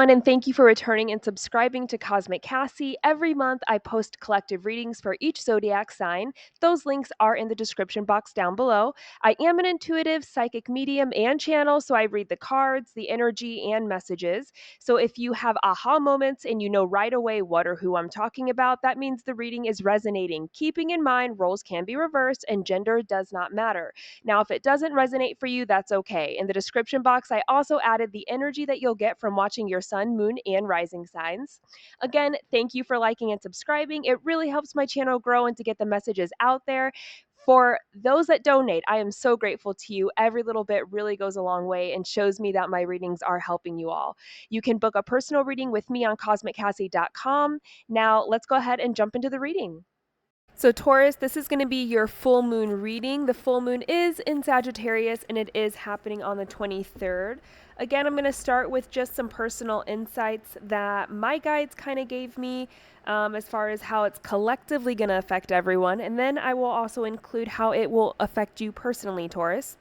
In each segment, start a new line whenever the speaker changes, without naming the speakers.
everyone, and thank you for returning and subscribing to Cosmic Cassie. Every month, I post collective readings for each zodiac sign. Those links are in the description box down below. I am an intuitive, psychic medium and channel, so I read the cards, the energy, and messages. So if you have aha moments and you know right away what or who I'm talking about, that means the reading is resonating. Keeping in mind, roles can be reversed and gender does not matter. Now, if it doesn't resonate for you, that's okay. In the description box, I also added the energy that you'll get from watching your sun, moon, and rising signs. Again, thank you for liking and subscribing. It really helps my channel grow and to get the messages out there. For those that donate, I am so grateful to you. Every little bit really goes a long way and shows me that my readings are helping you all. You can book a personal reading with me on cosmiccassie.com. Now, let's go ahead and jump into the reading. So Taurus, this is going to be your full moon reading. The full moon is in Sagittarius and it is happening on the 23rd. Again, I'm going to start with just some personal insights that my guides kind of gave me as far as how it's collectively going to affect everyone. And then I will also include how it will affect you personally, Taurus.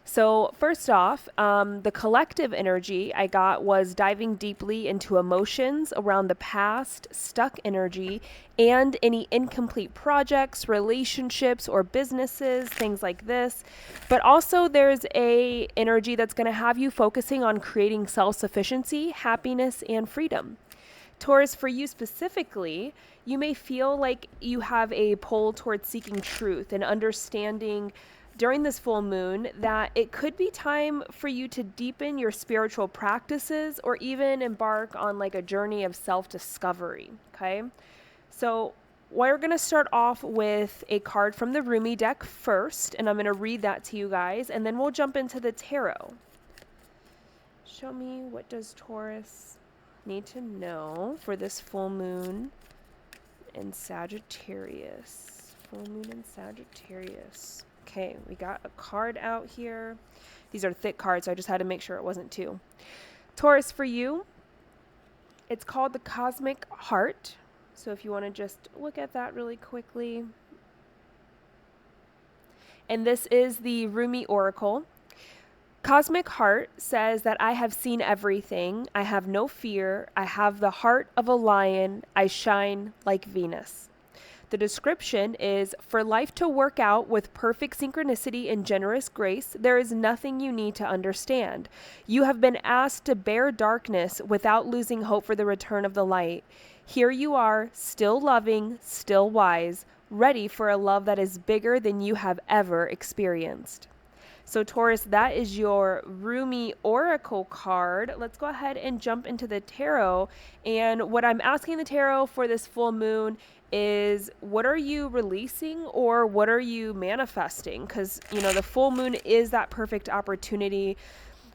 So first off, the collective energy I got was diving deeply into emotions around the past, stuck energy, and any incomplete projects, relationships, or businesses, things like this. But also there's a energy that's going to have you focusing on creating self-sufficiency, happiness, and freedom. Taurus, for you specifically, you may feel like you have a pull towards seeking truth and understanding during this full moon that it could be time for you to deepen your spiritual practices or even embark on like a journey of self-discovery, okay? So we're going to start off with a card from the Rumi deck first, and I'm going to read that to you guys, and then we'll jump into the tarot. Show me, what does Taurus need to know for this full moon in Sagittarius? Full moon in Sagittarius. Okay, we got a card out here. These are thick cards, so I just had to make sure it wasn't two. Taurus, for you, it's called the Cosmic Heart. So if you want to just look at that really quickly. And this is the Rumi Oracle. Cosmic Heart says that I have seen everything. I have no fear. I have the heart of a lion. I shine like Venus. The description is, for life to work out with perfect synchronicity and generous grace, there is nothing you need to understand. You have been asked to bear darkness without losing hope for the return of the light. Here you are, still loving, still wise, ready for a love that is bigger than you have ever experienced. So Taurus, that is your Rumi Oracle card. Let's go ahead and jump into the tarot. And what I'm asking the tarot for this full moon is, what are you releasing or what are you manifesting? Because, you know, the full moon is that perfect opportunity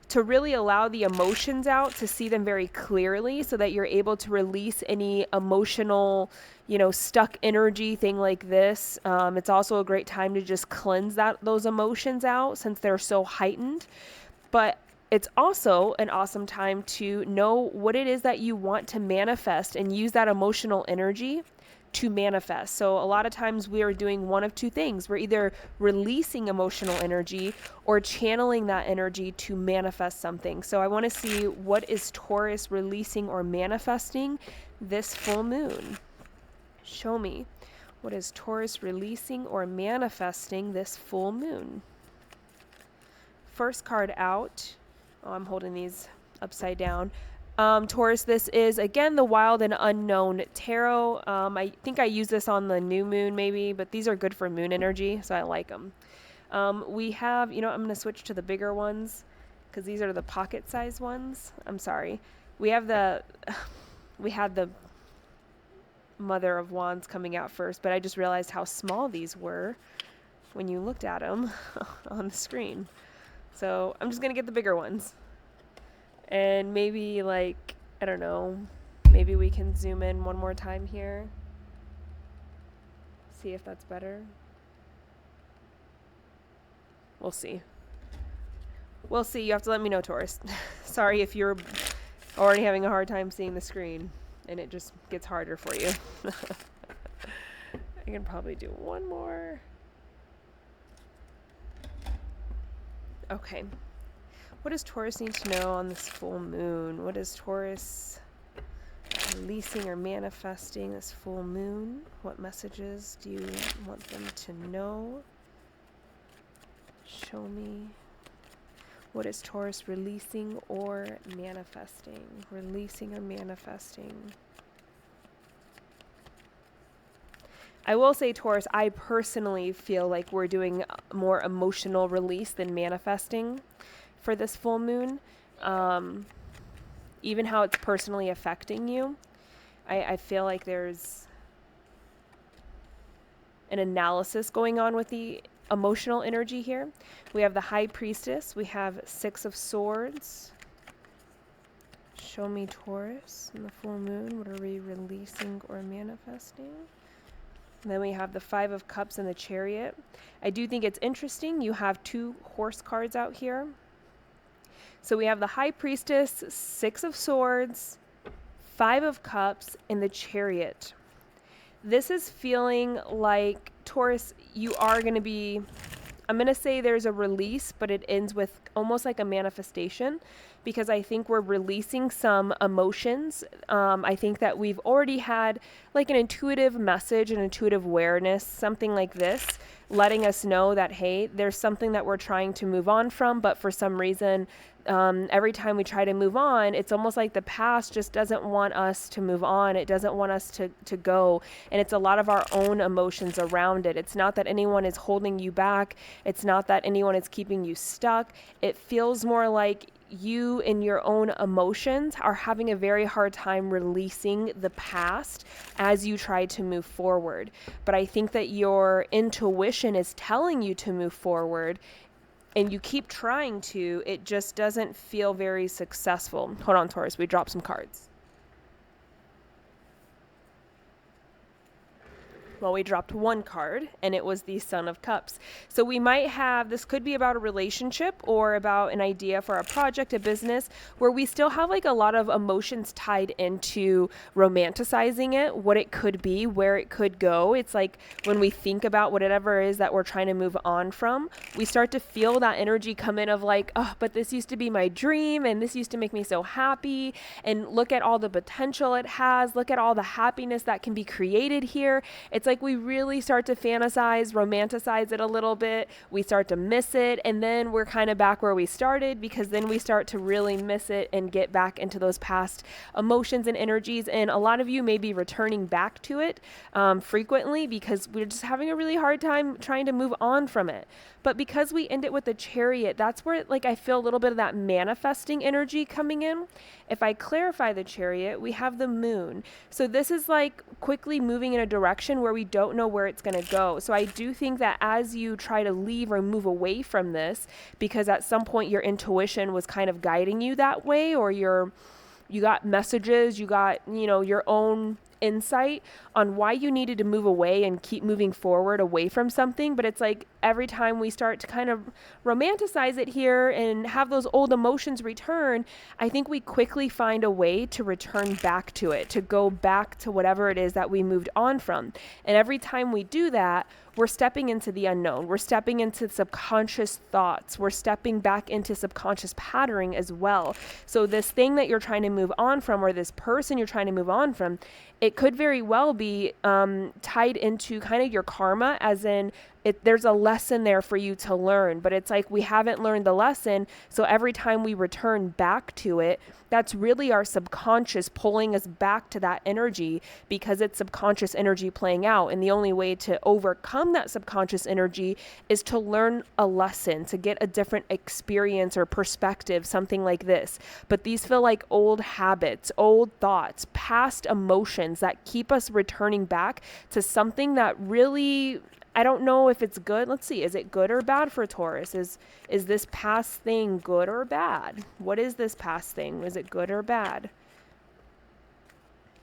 to really allow the emotions out, to see them very clearly so that you're able to release any emotional, you know, stuck energy thing like this. It's also a great time to just cleanse those emotions out since they're so heightened. But it's also an awesome time to know what it is that you want to manifest and use that emotional energy to manifest. So a lot of times we are doing one of two things. We're either releasing emotional energy or channeling that energy to manifest something. So I want to see, what is Taurus releasing or manifesting this full moon? Show me, what is Taurus releasing or manifesting this full moon? First card out. Oh, I'm holding these upside down. Taurus, this is, again, the Wild and Unknown Tarot. I think I use this on the new moon maybe, but these are good for moon energy, so I like them. We have, you know, I'm going to switch to the bigger ones because these are the pocket size ones. I'm sorry. We had the Mother of Wands coming out first, but I just realized how small these were when you looked at them on the screen. So I'm just going to get the bigger ones. And maybe, like, I don't know, maybe we can zoom in one more time here. See if that's better. We'll see. We'll see. You have to let me know, Taurus. Sorry if you're already having a hard time seeing the screen and it just gets harder for you. I can probably do one more. Okay. What does Taurus need to know on this full moon? What is Taurus releasing or manifesting this full moon? What messages do you want them to know? Show me. What is Taurus releasing or manifesting? Releasing or manifesting? I will say, Taurus, I personally feel like we're doing more emotional release than manifesting for this full moon. Even how it's personally affecting you. I feel like there's an analysis going on with the emotional energy here. We have the High Priestess. We have Six of Swords. Show me, Taurus, in the full moon. What are we releasing or manifesting? And then we have the Five of Cups and the Chariot. I do think it's interesting. You have 2 horse cards out here. So we have the High Priestess, Six of Swords, Five of Cups, and the Chariot. This is feeling like, Taurus, you are going to be, I'm going to say there's a release, but it ends with almost like a manifestation, because I think we're releasing some emotions. I think that we've already had like an intuitive message, an intuitive awareness, something like this, letting us know that, hey, there's something that we're trying to move on from, but for some reason, every time we try to move on, it's almost like the past just doesn't want us to move on. It doesn't want us to go. And it's a lot of our own emotions around it. It's not that anyone is holding you back. It's not that anyone is keeping you stuck. It feels more like you and your own emotions are having a very hard time releasing the past as you try to move forward. But I think that your intuition is telling you to move forward, and you keep trying to, it just doesn't feel very successful. Hold on, Taurus, we dropped some cards. Well, we dropped 1 card, and it was the Son of Cups. So we might have, this could be about a relationship or about an idea for a project, a business, where we still have like a lot of emotions tied into romanticizing it, what it could be, where it could go. It's like when we think about whatever it is that we're trying to move on from, we start to feel that energy come in of like, oh, but this used to be my dream, and this used to make me so happy, and look at all the potential it has, look at all the happiness that can be created here. It's like we really start to fantasize, romanticize it a little bit. We start to miss it, and then we're kind of back where we started, because then we start to really miss it and get back into those past emotions and energies. And a lot of you may be returning back to it frequently, because we're just having a really hard time trying to move on from it. But because we end it with the Chariot, that's where like I feel a little bit of that manifesting energy coming in. If I clarify the Chariot, we have the Moon. So this is like quickly moving in a direction where we don't know where it's going to go. So I do think that as you try to leave or move away from this, because at some point your intuition was kind of guiding you that way, or you got messages, you got, your own insight on why you needed to move away and keep moving forward away from something. But it's like every time we start to kind of romanticize it here and have those old emotions return, I think we quickly find a way to return back to it, to go back to whatever it is that we moved on from. And every time we do that, we're stepping into the unknown. We're stepping into subconscious thoughts. We're stepping back into subconscious patterning as well. So this thing that you're trying to move on from, or this person you're trying to move on from, it could very well be tied into kind of your karma, as in there's a lesson there for you to learn, but it's like we haven't learned the lesson. So every time we return back to it, that's really our subconscious pulling us back to that energy, because it's subconscious energy playing out. And the only way to overcome that subconscious energy is to learn a lesson, to get a different experience or perspective, something like this. But these feel like old habits, old thoughts, past emotions that keep us returning back to something that really, I don't know if it's good. Let's see. Is it good or bad for Taurus? Is this past thing good or bad? What is this past thing? Is it good or bad?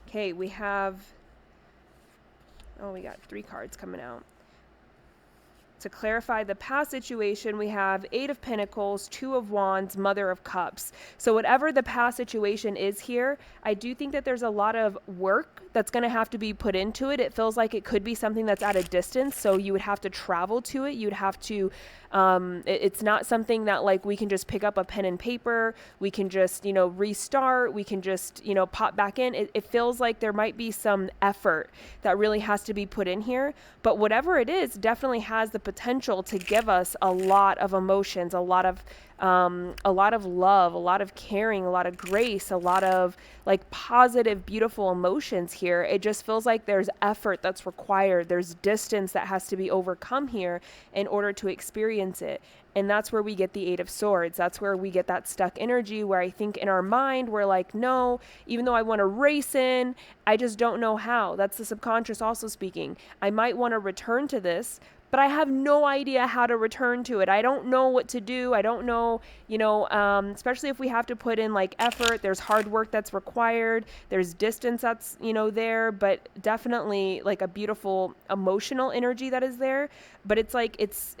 Okay, we got 3 cards coming out. To clarify the past situation, we have Eight of Pentacles, Two of Wands, Mother of Cups. So whatever the past situation is here, I do think that there's a lot of work that's going to have to be put into it. It feels like it could be something that's at a distance, so you would have to travel to it. You'd have to, it's not something that like we can just pick up a pen and paper, we can just, restart, we can just, pop back in. It feels like there might be some effort that really has to be put in here, but whatever it is definitely has the potential to give us a lot of emotions, a lot of love, a lot of caring, a lot of grace, a lot of like positive, beautiful emotions here. It just feels like there's effort that's required. There's distance that has to be overcome here in order to experience it. And that's where we get the Eight of Swords. That's where we get that stuck energy where I think in our mind, we're like, no, even though I want to race in, I just don't know how. That's the subconscious also speaking. I might want to return to this, but I have no idea how to return to it. I don't know what to do. I don't know, especially if we have to put in like effort, there's hard work that's required. There's distance that's, there, but definitely like a beautiful emotional energy that is there. But it's like, it's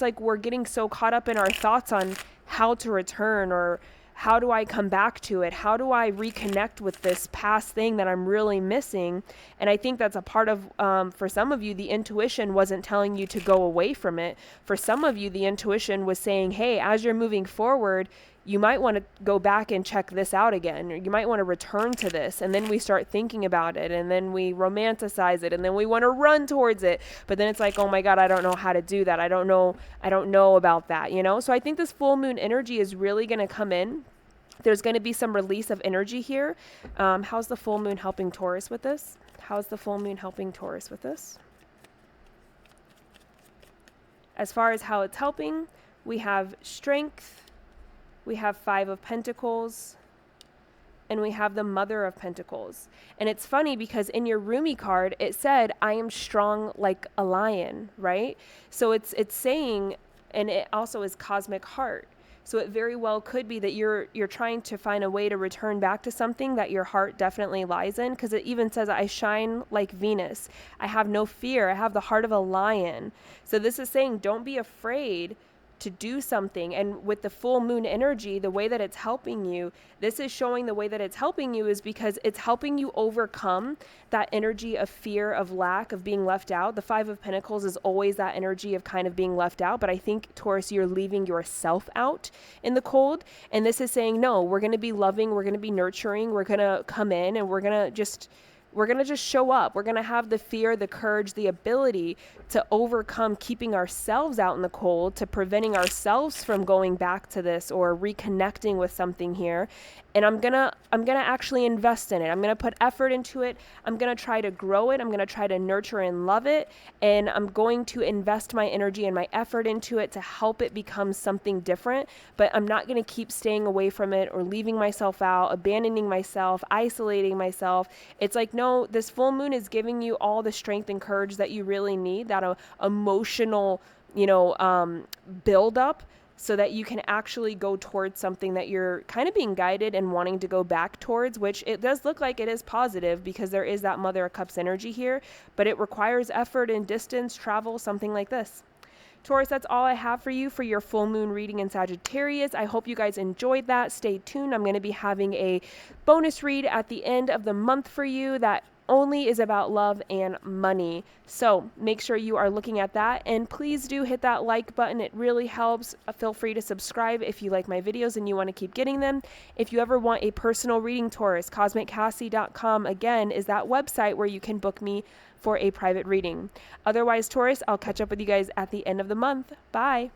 like we're getting so caught up in our thoughts on how to return, or how do I come back to it? How do I reconnect with this past thing that I'm really missing? And I think that's a part of, for some of you, the intuition wasn't telling you to go away from it. For some of you, the intuition was saying, hey, as you're moving forward, you might want to go back and check this out again, or you might want to return to this. And then we start thinking about it, and then we romanticize it, and then we want to run towards it. But then it's like, oh my God, I don't know how to do that. I don't know about that, So I think this full moon energy is really going to come in. There's going to be some release of energy here. How's the full moon helping Taurus with this? How's the full moon helping Taurus with this? As far as how it's helping, we have strength, we have Five of Pentacles, and we have the Mother of Pentacles. And it's funny because in your Rumi card, it said, I am strong like a lion, right? So it's saying, and it also is cosmic heart. So it very well could be that you're trying to find a way to return back to something that your heart definitely lies in, because it even says, I shine like Venus. I have no fear. I have the heart of a lion. So this is saying, don't be afraid to do something. And with the full moon energy, the way that it's helping you, this is showing the way that it's helping you is because it's helping you overcome that energy of fear, of lack, of being left out. The Five of Pentacles is always that energy of kind of being left out. But I think, Taurus, you're leaving yourself out in the cold. And this is saying, no, we're going to be loving. We're going to be nurturing. We're going to come in and we're going to just show up. We're going to have the fear, the courage, the ability to overcome keeping ourselves out in the cold, to preventing ourselves from going back to this or reconnecting with something here. And I'm going to actually invest in it. I'm going to put effort into it. I'm going to try to grow it. I'm going to try to nurture and love it. And I'm going to invest my energy and my effort into it to help it become something different. But I'm not going to keep staying away from it or leaving myself out, abandoning myself, isolating myself. It's like, no, this full moon is giving you all the strength and courage that you really need, that emotional, build up, so that you can actually go towards something that you're kind of being guided and wanting to go back towards, which it does look like it is positive because there is that Mother of Cups energy here, but it requires effort and distance, travel, something like this. Taurus, that's all I have for you for your full moon reading in Sagittarius. I hope you guys enjoyed that. Stay tuned. I'm going to be having a bonus read at the end of the month for you that only is about love and money. So make sure you are looking at that, and please do hit that like button. It really helps. Feel free to subscribe if you like my videos and you want to keep getting them. If you ever want a personal reading, Taurus, CosmicCassie.com again is that website where you can book me for a private reading. Otherwise, Taurus, I'll catch up with you guys at the end of the month. Bye.